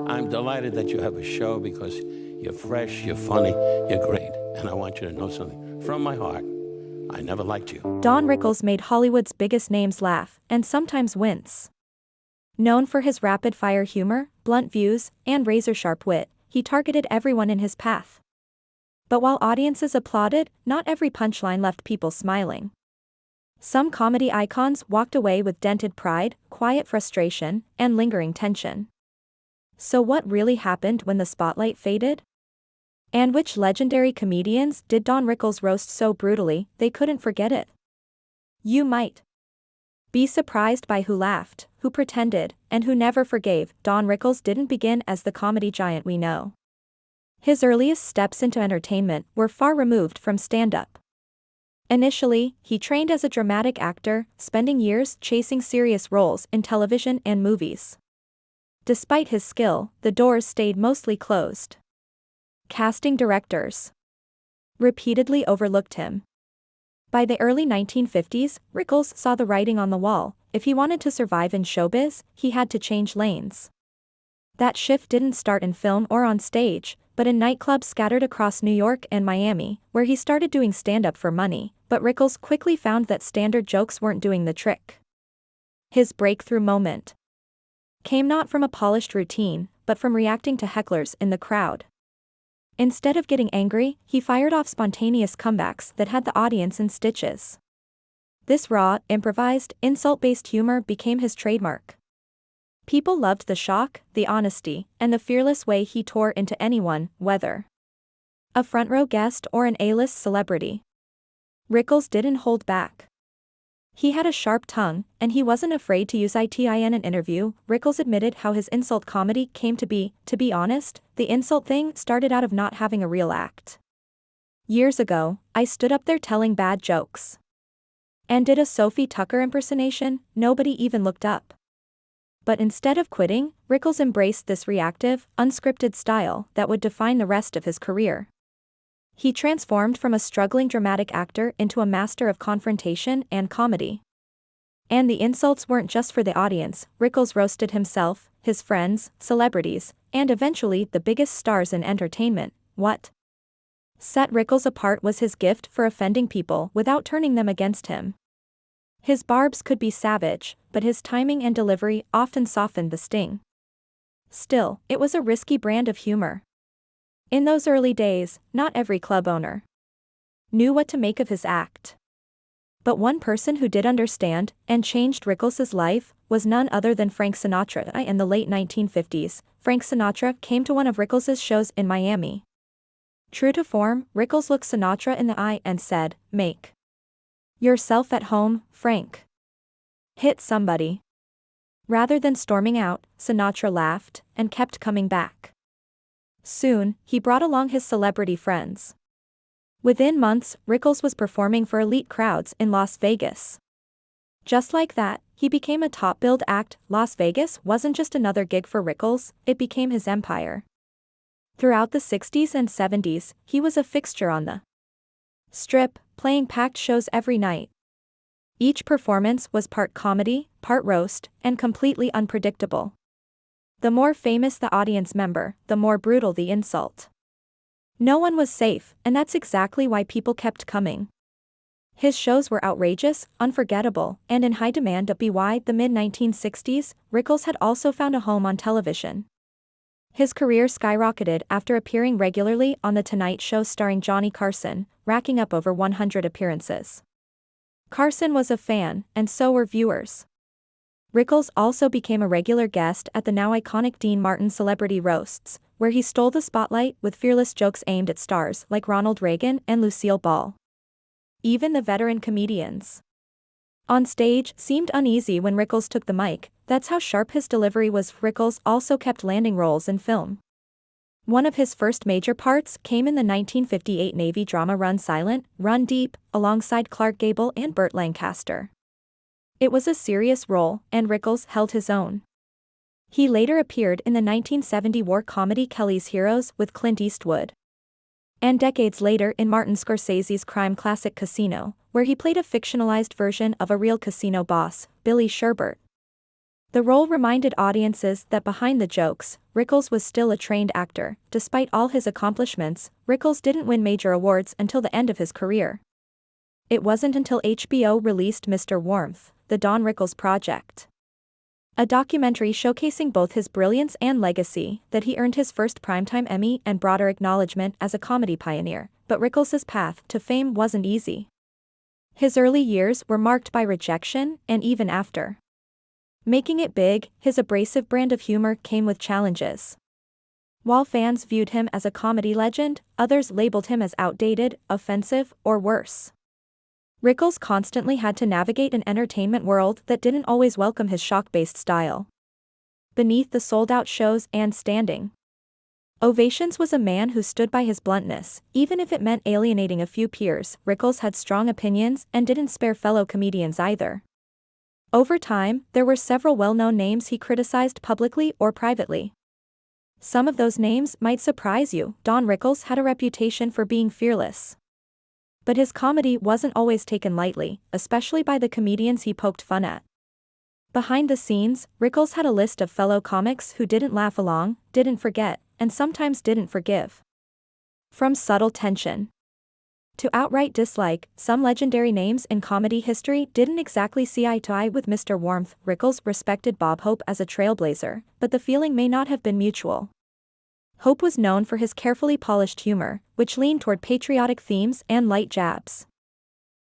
I'm delighted that you have a show because you're fresh, you're funny, you're great. And I want you to know something. From my heart, I never liked you. Don Rickles made Hollywood's biggest names laugh, and sometimes wince. Known for his rapid-fire humor, blunt views, and razor-sharp wit, he targeted everyone in his path. But while audiences applauded, not every punchline left people smiling. Some comedy icons walked away with dented pride, quiet frustration, and lingering tension. So what really happened when the spotlight faded? And which legendary comedians did Don Rickles roast so brutally they couldn't forget it? You might be surprised by who laughed, who pretended, and who never forgave. Don Rickles didn't begin as the comedy giant we know. His earliest steps into entertainment were far removed from stand-up. Initially, he trained as a dramatic actor, spending years chasing serious roles in television and movies. Despite his skill, the doors stayed mostly closed. Casting directors repeatedly overlooked him. By the early 1950s, Rickles saw the writing on the wall. If he wanted to survive in showbiz, he had to change lanes. That shift didn't start in film or on stage, but in nightclubs scattered across New York and Miami, where he started doing stand-up for money, but Rickles quickly found that standard jokes weren't doing the trick. His breakthrough moment came not from a polished routine, but from reacting to hecklers in the crowd. Instead of getting angry, he fired off spontaneous comebacks that had the audience in stitches. This raw, improvised, insult-based humor became his trademark. People loved the shock, the honesty, and the fearless way he tore into anyone, whether a front-row guest or an A-list celebrity. Rickles didn't hold back. He had a sharp tongue, and he wasn't afraid to use it in an interview. Rickles admitted how his insult comedy came to be. To be honest, the insult thing started out of not having a real act. Years ago, I stood up there telling bad jokes and did a Sophie Tucker impersonation. Nobody even looked up. But instead of quitting, Rickles embraced this reactive, unscripted style that would define the rest of his career. He transformed from a struggling dramatic actor into a master of confrontation and comedy. And the insults weren't just for the audience. Rickles roasted himself, his friends, celebrities, and eventually the biggest stars in entertainment. What set Rickles apart was his gift for offending people without turning them against him. His barbs could be savage, but his timing and delivery often softened the sting. Still, it was a risky brand of humor. In those early days, not every club owner knew what to make of his act. But one person who did understand, and changed Rickles' life, was none other than Frank Sinatra. In the late 1950s, Frank Sinatra came to one of Rickles' shows in Miami. True to form, Rickles looked Sinatra in the eye and said, "Make yourself at home, Frank. Hit somebody." Rather than storming out, Sinatra laughed, and kept coming back. Soon, he brought along his celebrity friends. Within months, Rickles was performing for elite crowds in Las Vegas. Just like that, he became a top-billed act. Las Vegas wasn't just another gig for Rickles, it became his empire. Throughout the 60s and 70s, he was a fixture on the Strip, playing packed shows every night. Each performance was part comedy, part roast, and completely unpredictable. The more famous the audience member, the more brutal the insult. No one was safe, and that's exactly why people kept coming. His shows were outrageous, unforgettable, and in high demand. By the mid-1960s, Rickles had also found a home on television. His career skyrocketed after appearing regularly on The Tonight Show starring Johnny Carson, racking up over 100 appearances. Carson was a fan, and so were viewers. Rickles also became a regular guest at the now iconic Dean Martin Celebrity Roasts, where he stole the spotlight with fearless jokes aimed at stars like Ronald Reagan and Lucille Ball. Even the veteran comedians on stage seemed uneasy when Rickles took the mic. That's how sharp his delivery was. Rickles also kept landing roles in film. One of his first major parts came in the 1958 Navy drama Run Silent, Run Deep, alongside Clark Gable and Burt Lancaster. It was a serious role, and Rickles held his own. He later appeared in the 1970 war comedy Kelly's Heroes with Clint Eastwood. And decades later in Martin Scorsese's crime classic Casino, where he played a fictionalized version of a real casino boss, Billy Sherbert. The role reminded audiences that behind the jokes, Rickles was still a trained actor. Despite all his accomplishments, Rickles didn't win major awards until the end of his career. It wasn't until HBO released Mr. Warmth, the Don Rickles project, a documentary showcasing both his brilliance and legacy, that he earned his first Primetime Emmy and broader acknowledgement as a comedy pioneer. But Rickles' path to fame wasn't easy. His early years were marked by rejection, and even after making it big, his abrasive brand of humor came with challenges. While fans viewed him as a comedy legend, others labeled him as outdated, offensive, or worse. Rickles constantly had to navigate an entertainment world that didn't always welcome his shock-based style. Beneath the sold-out shows and standing ovations was a man who stood by his bluntness, even if it meant alienating a few peers. Rickles had strong opinions and didn't spare fellow comedians either. Over time, there were several well-known names he criticized publicly or privately. Some of those names might surprise you. Don Rickles had a reputation for being fearless. But his comedy wasn't always taken lightly, especially by the comedians he poked fun at. Behind the scenes, Rickles had a list of fellow comics who didn't laugh along, didn't forget, and sometimes didn't forgive. From subtle tension to outright dislike, some legendary names in comedy history didn't exactly see eye to eye with Mr. Warmth. Rickles respected Bob Hope as a trailblazer, but the feeling may not have been mutual. Hope was known for his carefully polished humor, which leaned toward patriotic themes and light jabs.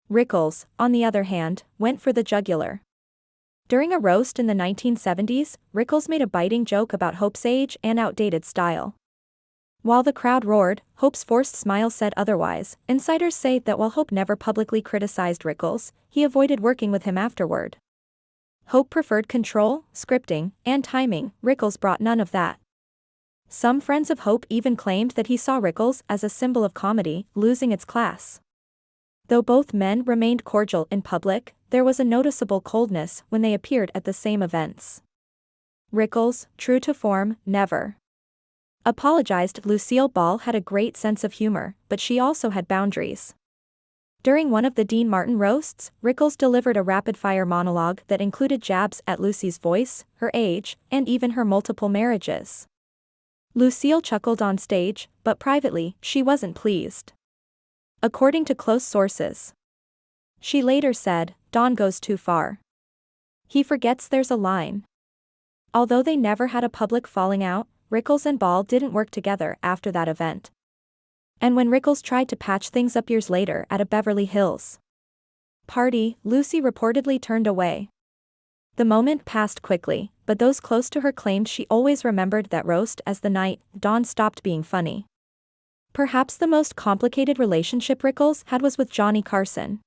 Rickles, on the other hand, went for the jugular. During a roast in the 1970s, Rickles made a biting joke about Hope's age and outdated style. While the crowd roared, Hope's forced smile said otherwise. Insiders say that while Hope never publicly criticized Rickles, he avoided working with him afterward. Hope preferred control, scripting, and timing. Rickles brought none of that. Some friends of Hope even claimed that he saw Rickles as a symbol of comedy, losing its class. Though both men remained cordial in public, there was a noticeable coldness when they appeared at the same events. Rickles, true to form, never apologized. Lucille Ball had a great sense of humor, but she also had boundaries. During one of the Dean Martin roasts, Rickles delivered a rapid-fire monologue that included jabs at Lucy's voice, her age, and even her multiple marriages. Lucille chuckled on stage, but privately, she wasn't pleased. According to close sources, she later said, "Don goes too far. He forgets there's a line." Although they never had a public falling out, Rickles and Ball didn't work together after that event. And when Rickles tried to patch things up years later at a Beverly Hills party, Lucy reportedly turned away. The moment passed quickly, but those close to her claimed she always remembered that roast as the night Don stopped being funny. Perhaps the most complicated relationship Rickles had was with Johnny Carson.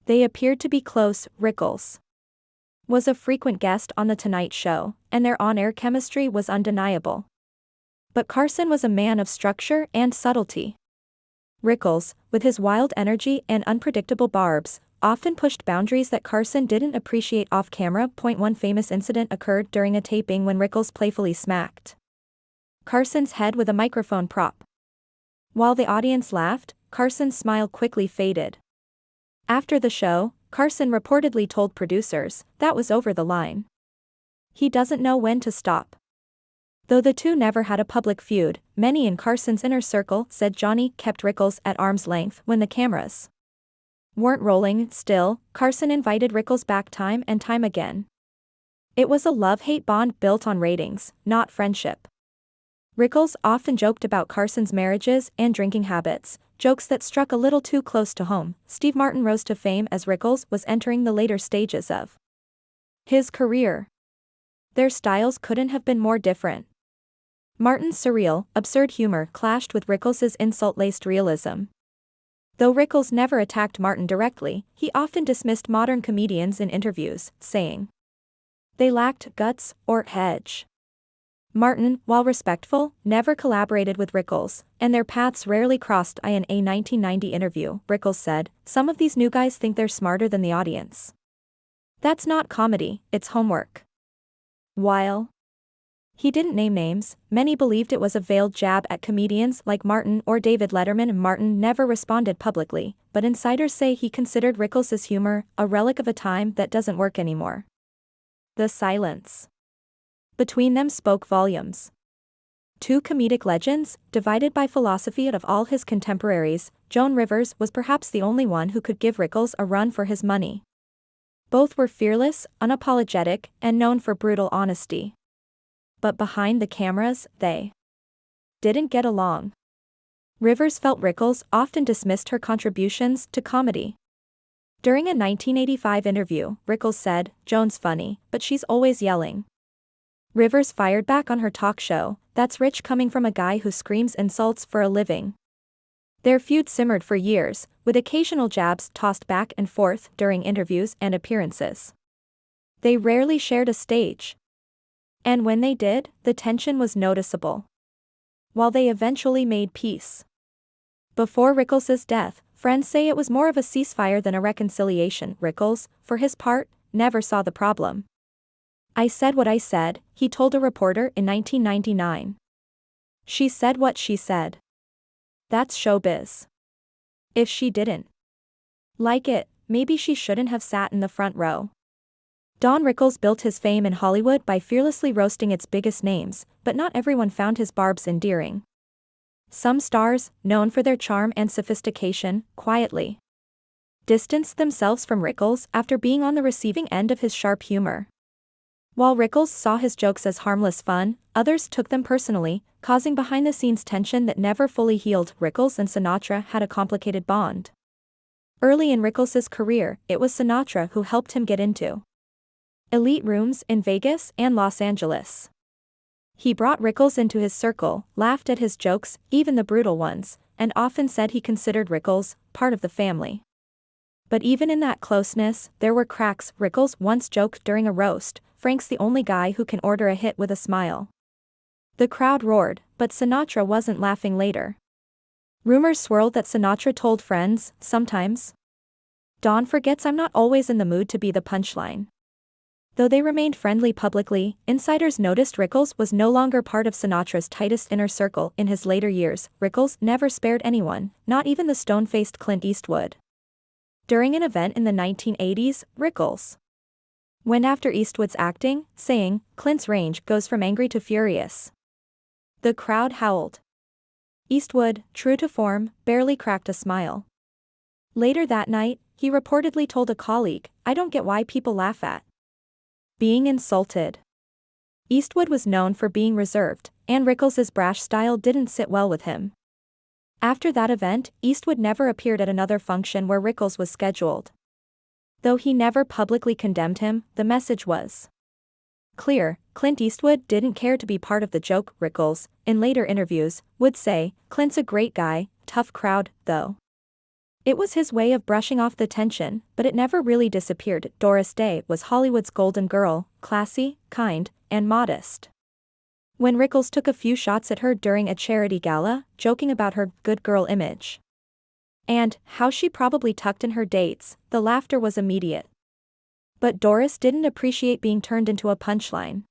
They appeared to be close. Rickles was a frequent guest on The Tonight Show, and their on-air chemistry was undeniable. But Carson was a man of structure and subtlety. Rickles, with his wild energy and unpredictable barbs, often pushed boundaries that Carson didn't appreciate off-camera. One famous incident occurred during a taping when Rickles playfully smacked Carson's head with a microphone prop. While the audience laughed, Carson's smile quickly faded. After the show, Carson reportedly told producers, "That was over the line. He doesn't know when to stop." Though the two never had a public feud, many in Carson's inner circle said Johnny kept Rickles at arm's length when the cameras weren't rolling. Still, Carson invited Rickles back time and time again. It was a love-hate bond built on ratings, not friendship. Rickles often joked about Carson's marriages and drinking habits, jokes that struck a little too close to home. Steve Martin rose to fame as Rickles was entering the later stages of his career. Their styles couldn't have been more different. Martin's surreal, absurd humor clashed with Rickles' insult-laced realism. Though Rickles never attacked Martin directly, he often dismissed modern comedians in interviews, saying they lacked guts or edge. Martin, while respectful, never collaborated with Rickles, and their paths rarely crossed. In a 1990 interview, Rickles said, "Some of these new guys think they're smarter than the audience. That's not comedy, it's homework." While he didn't name names, many believed it was a veiled jab at comedians like Martin or David Letterman. Martin never responded publicly, but insiders say he considered Rickles' humor a relic of a time that doesn't work anymore. The silence between them spoke volumes. Two comedic legends, divided by philosophy of all his contemporaries, Joan Rivers was perhaps the only one who could give Rickles a run for his money. Both were fearless, unapologetic, and known for brutal honesty. But behind the cameras, they didn't get along. Rivers felt Rickles often dismissed her contributions to comedy. During a 1985 interview, Rickles said, "Joan's funny, but she's always yelling." Rivers fired back on her talk show, "That's rich coming from a guy who screams insults for a living." Their feud simmered for years, with occasional jabs tossed back and forth during interviews and appearances. They rarely shared a stage. And when they did, the tension was noticeable. While they eventually made peace before Rickles' death, friends say it was more of a ceasefire than a reconciliation. Rickles, for his part, never saw the problem. "I said what I said," he told a reporter in 1999. "She said what she said. That's showbiz. If she didn't like it, maybe she shouldn't have sat in the front row." Don Rickles built his fame in Hollywood by fearlessly roasting its biggest names, but not everyone found his barbs endearing. Some stars, known for their charm and sophistication, quietly distanced themselves from Rickles after being on the receiving end of his sharp humor. While Rickles saw his jokes as harmless fun, others took them personally, causing behind-the-scenes tension that never fully healed. Rickles and Sinatra had a complicated bond. Early in Rickles' career, it was Sinatra who helped him get into elite rooms in Vegas and Los Angeles. He brought Rickles into his circle, laughed at his jokes, even the brutal ones, and often said he considered Rickles part of the family. But even in that closeness, there were cracks. Rickles once joked during a roast, "Frank's the only guy who can order a hit with a smile." The crowd roared, but Sinatra wasn't laughing later. Rumors swirled that Sinatra told friends, "Sometimes Don forgets I'm not always in the mood to be the punchline." Though they remained friendly publicly, insiders noticed Rickles was no longer part of Sinatra's tightest inner circle. In his later years, Rickles never spared anyone, not even the stone-faced Clint Eastwood. During an event in the 1980s, Rickles went after Eastwood's acting, saying, "Clint's range goes from angry to furious." The crowd howled. Eastwood, true to form, barely cracked a smile. Later that night, he reportedly told a colleague, "I don't get why people laugh at being insulted." Eastwood was known for being reserved, and Rickles' brash style didn't sit well with him. After that event, Eastwood never appeared at another function where Rickles was scheduled. Though he never publicly condemned him, the message was clear: Clint Eastwood didn't care to be part of the joke. Rickles, in later interviews, would say, "Clint's a great guy, tough crowd, though." It was his way of brushing off the tension, but it never really disappeared. Doris Day was Hollywood's golden girl, classy, kind, and modest. When Rickles took a few shots at her during a charity gala, joking about her good girl image and how she probably tucked in her dates, the laughter was immediate. But Doris didn't appreciate being turned into a punchline.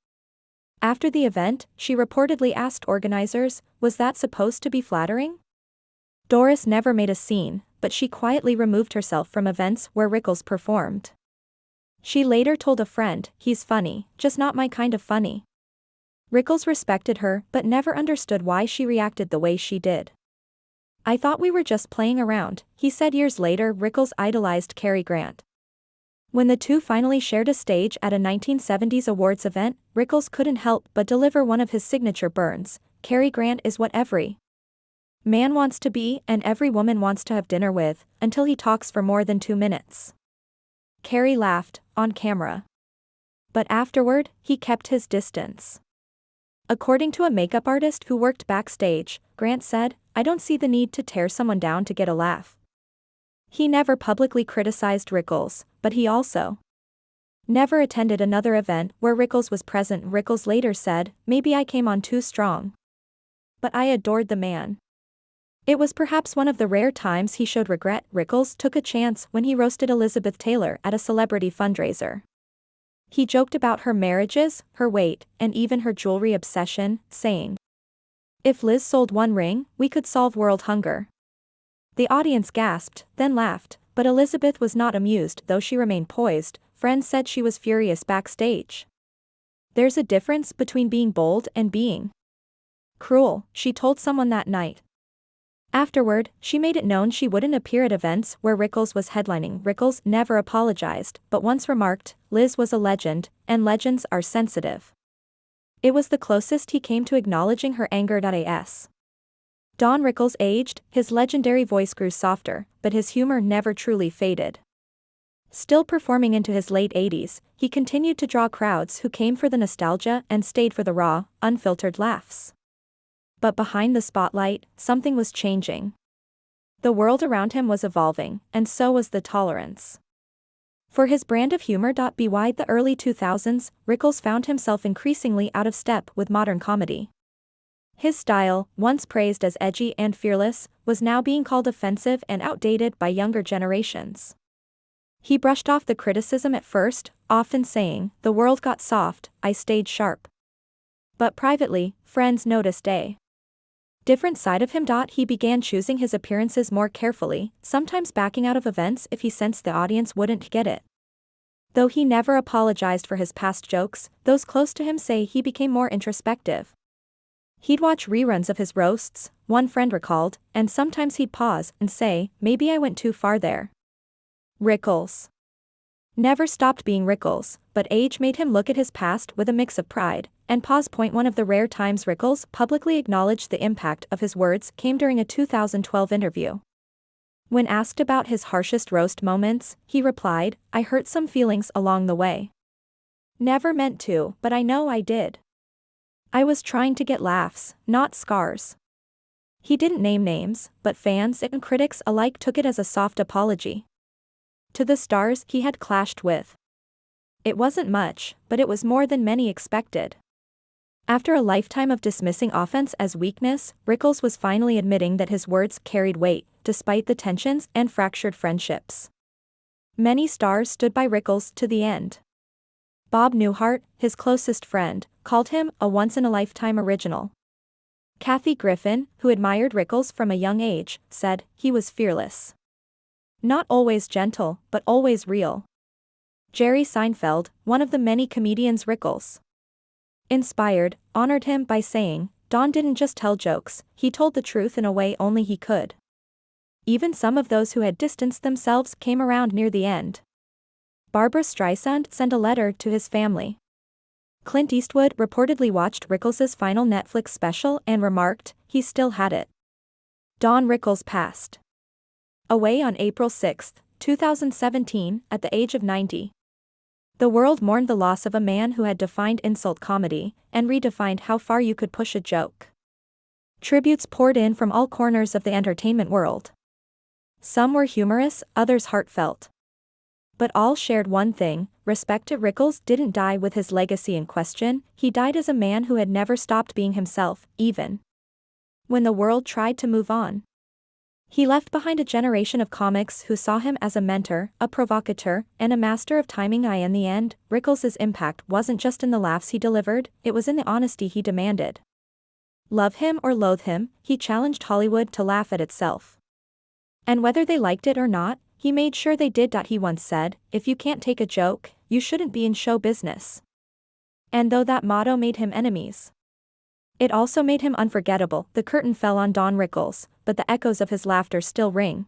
After the event, she reportedly asked organizers, "Was that supposed to be flattering?" Doris never made a scene, but she quietly removed herself from events where Rickles performed. She later told a friend, "He's funny, just not my kind of funny." Rickles respected her but never understood why she reacted the way she did. "I thought we were just playing around," he said years later. Rickles idolized Cary Grant. When the two finally shared a stage at a 1970s awards event, Rickles couldn't help but deliver one of his signature burns, "Cary Grant is what every man wants to be and every woman wants to have dinner with, until he talks for more than 2 minutes." Cary laughed, on camera. But afterward, he kept his distance. According to a makeup artist who worked backstage, Grant said, "I don't see the need to tear someone down to get a laugh." He never publicly criticized Rickles, but he also never attended another event where Rickles was present. Rickles later said, "Maybe I came on too strong, but I adored the man." It was perhaps one of the rare times he showed regret. Rickles took a chance when he roasted Elizabeth Taylor at a celebrity fundraiser. He joked about her marriages, her weight, and even her jewelry obsession, saying, "If Liz sold one ring, we could solve world hunger." The audience gasped, then laughed, but Elizabeth was not amused. Though she remained poised, friends said she was furious backstage. There's a difference between being bold and being cruel, she told someone that night. Afterward, she made it known she wouldn't appear at events where Rickles was headlining. Rickles never apologized, but once remarked, "Liz was a legend, and legends are sensitive." It was the closest he came to acknowledging her anger.as. Don Rickles aged, his legendary voice grew softer, but his humor never truly faded. Still performing into his late 80s, he continued to draw crowds who came for the nostalgia and stayed for the raw, unfiltered laughs. But behind the spotlight, something was changing. The world around him was evolving, and so was the tolerance. For his brand of humor. By the early 2000s, Rickles found himself increasingly out of step with modern comedy. His style, once praised as edgy and fearless, was now being called offensive and outdated by younger generations. He brushed off the criticism at first, often saying, "The world got soft, I stayed sharp." But privately, friends noticed a different side of him. He began choosing his appearances more carefully, sometimes backing out of events if he sensed the audience wouldn't get it. Though he never apologized for his past jokes, those close to him say he became more introspective. He'd watch reruns of his roasts, one friend recalled, and sometimes he'd pause and say, "Maybe I went too far there." Rickles never stopped being Rickles, but age made him look at his past with a mix of pride and pause. One of the rare times Rickles publicly acknowledged the impact of his words came during a 2012 interview. When asked about his harshest roast moments, he replied, "I hurt some feelings along the way. Never meant to, but I know I did. I was trying to get laughs, not scars." He didn't name names, but fans and critics alike took it as a soft apology to the stars he had clashed with. It wasn't much, but it was more than many expected. After a lifetime of dismissing offense as weakness, Rickles was finally admitting that his words carried weight, despite the tensions and fractured friendships. Many stars stood by Rickles to the end. Bob Newhart, his closest friend, called him a once-in-a-lifetime original. Kathy Griffin, who admired Rickles from a young age, said, "He was fearless. Not always gentle, but always real." Jerry Seinfeld, one of the many comedians Rickles inspired, honored him by saying, "Don didn't just tell jokes, he told the truth in a way only he could." Even some of those who had distanced themselves came around near the end. Barbra Streisand sent a letter to his family. Clint Eastwood reportedly watched Rickles' final Netflix special and remarked, "He still had it." Don Rickles passed away on April 6, 2017, at the age of 90. The world mourned the loss of a man who had defined insult comedy and redefined how far you could push a joke. Tributes poured in from all corners of the entertainment world. Some were humorous, others heartfelt. But all shared one thing: respect. Rickles didn't die with his legacy in question, he died as a man who had never stopped being himself, even when the world tried to move on. He left behind a generation of comics who saw him as a mentor, a provocateur, and a master of timing. In the end, Rickles' impact wasn't just in the laughs he delivered, it was in the honesty he demanded. Love him or loathe him, he challenged Hollywood to laugh at itself. And whether they liked it or not, he made sure they did. He once said, "If you can't take a joke, you shouldn't be in show business." And though that motto made him enemies, it also made him unforgettable. The curtain fell on Don Rickles, but the echoes of his laughter still ring.